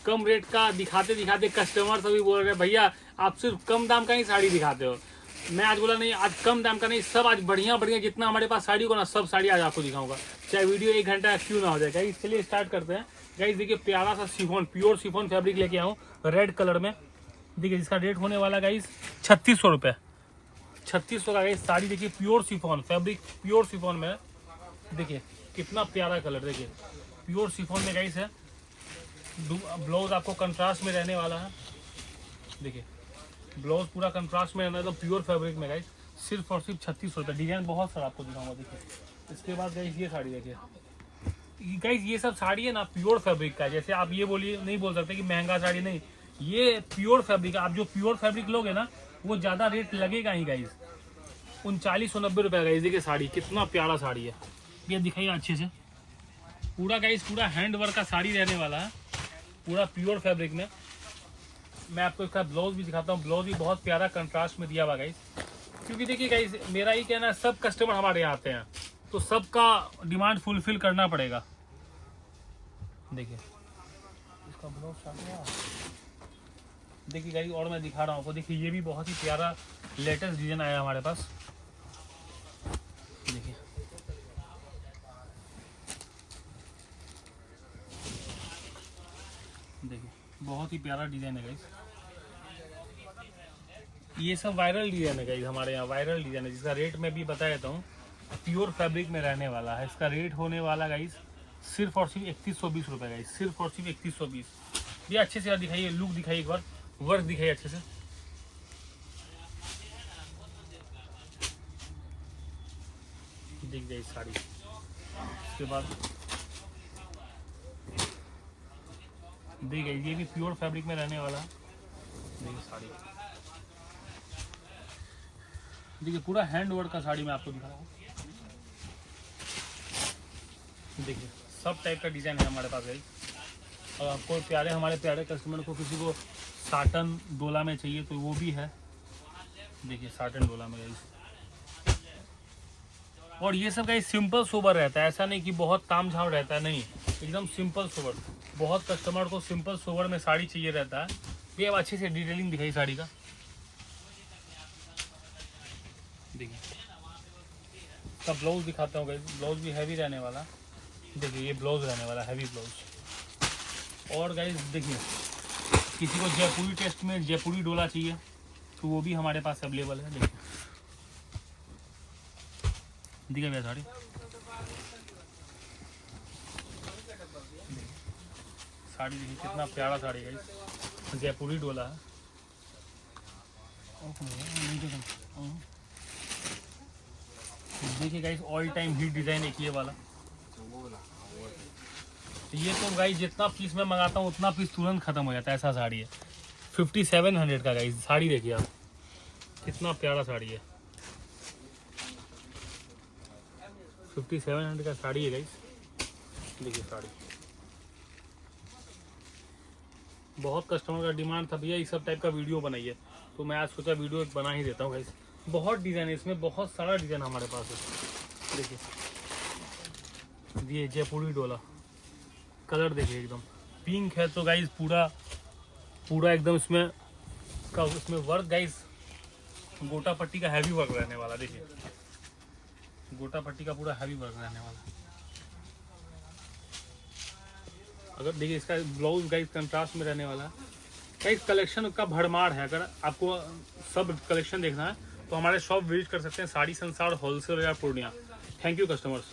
कम rate का दिखाते दिखाते कस्टमर सभी बोल रहे हैं भैया आप सिर्फ कम दाम का ही साड़ी दिखाते हो। मैं आज बोला नहीं, आज कम दाम का नहीं, सब आज बढ़िया बढ़िया जितना हमारे पास साड़ी को ना, सब साड़ी आज आपको दिखाऊंगा, चाहे वीडियो 1 घंटा क्यों ना हो जाए। गाइस चलिए स्टार्ट करते हैं। गाइस देखिए प्यारा सा शिफॉन, प्योर शिफॉन फैब्रिक लेके आऊँ रेड कलर में। देखिए जिसका रेट होने वाला गाइस 3600 रुपये, 3600 का गाइस साड़ी। देखिए pure chiffon fabric, pure chiffon में देखिए कितना प्यारा कलर। देखिए प्योर शिफॉन में गाइस है। ब्लाउज आपको कंट्रास्ट में रहने वाला है। देखिए ब्लाउज पूरा कंट्रास्ट में रहना है, तो प्योर फैब्रिक में गाइस सिर्फ और सिर्फ 3600 रुपये। डिजाइन बहुत सारा आपको दिखाऊंगा। देखिए इसके बाद गाइस ये साड़ी देखिए गाइस, ये सब साड़ी है ना प्योर फैब्रिक का है। जैसे आप ये बोलिए, नहीं बोल सकते कि महंगा साड़ी नहीं, ये प्योर फैब्रिक है। आप जो प्योर फैब्रिक लोगे ना वो ज़्यादा रेट लगेगा ही गाइस। 3990 रुपये गाइस। देखिए साड़ी कितना प्यारा साड़ी है, ये दिखाइए अच्छे से। पूरा गाइस पूरा हैंड वर्क का साड़ी रहने वाला है, पूरा प्योर फैब्रिक में। मैं आपको इसका ब्लाउज भी दिखाता हूँ। ब्लाउज भी बहुत प्यारा कंट्रास्ट में दिया हुआ गाइस। क्योंकि देखिए गाइस मेरा ही कहना है, सब कस्टमर हमारे यहाँ आते हैं तो सबका डिमांड फुलफिल करना पड़ेगा। देखिए इसका ब्लाउज देखिए गाइस, और मैं दिखा रहा हूँ आपको। देखिए ये भी बहुत ही प्यारा लेटेस्ट डिजाइन आया हमारे पास। देखिए देखिए बहुत ही प्यारा डिजाइन है गाइस। ये सब वायरल डिजाइन है गाइस, हमारे यहाँ वायरल डिजाइन है, जिसका रेट मैं भी बता देता हूँ। प्योर फैब्रिक में रहने वाला है। इसका रेट होने वाला गाइस सिर्फ और सिर्फ 3120 रुपये गाइस, सिर्फ और सिर्फ 3120। ये अच्छे से दिखाइए, लुक दिखाइए, एक बार वर्क दिखाइए अच्छे से। दिख जाए साड़ी। इसके बाद देखिए ये भी प्योर फैब्रिक में रहने वाला है। देखिए साड़ी, देखिए पूरा हैंड वर्क का साड़ी मैं आपको दिखा रहा हूँ। देखिए सब टाइप का डिजाइन है हमारे पास गाइस। और आपको प्यारे, हमारे प्यारे कस्टमर को किसी को साटन डोला में चाहिए तो वो भी है। देखिए साटन डोला में गाइस। और ये सब गाइस सिंपल सोबर रहता है, ऐसा नहीं कि बहुत तामझाम रहता है, नहीं, एकदम सिंपल सोबर। बहुत कस्टमर को सिंपल सोबर में साड़ी चाहिए रहता है। ये अब अच्छे से डिटेलिंग दिखाई साड़ी का। देखिए इसका ब्लाउज दिखाता हूँ गाइस। ब्लाउज भी हैवी रहने वाला। देखिए ये ब्लाउज रहने वाला हैवी ब्लाउज। और गाइस देखिए किसी को जयपुरी टेस्ट में जयपुरी डोला चाहिए तो वो भी हमारे पास अवेलेबल है। देखिए दिखा भैया साड़ी। साड़ी देखिए कितना प्यारा साड़ी है, जयपुरी डोला है। देखिए guys all time hit design एक ये वाला। ये तो गाइस जितना पीस मैं मंगाता हूँ उतना पीस तुरंत खत्म हो जाता है, ऐसा साड़ी है। 5700 का गाइस साड़ी। देखिए आप कितना प्यारा साड़ी है, 5700 का साड़ी है गाइस। देखिए साड़ी बहुत कस्टमर का डिमांड था, भैया इस सब टाइप का वीडियो बनाइए, तो मैं आज सोचा वीडियो एक बना ही देता हूँ गाइस। बहुत डिज़ाइन है इसमें, बहुत सारा डिज़ाइन हमारे पास है। देखिए ये जयपुरी डोला कलर देखिए एकदम पिंक है, तो गाइस पूरा पूरा एकदम इसमें वर्क गाइस गोटा पट्टी का हैवी वर्क रहने वाला। देखिए गोटा पट्टी का पूरा हैवी वर्क रहने वाला। अगर देखिए इसका ब्लाउज गाइस कंट्रास्ट में रहने वाला है गाइस। कलेक्शन का भरमार है। अगर आपको सब कलेक्शन देखना है तो हमारे शॉप विजिट कर सकते हैं, साड़ी संसार होलसेल या पूर्णिया। Thank you customers.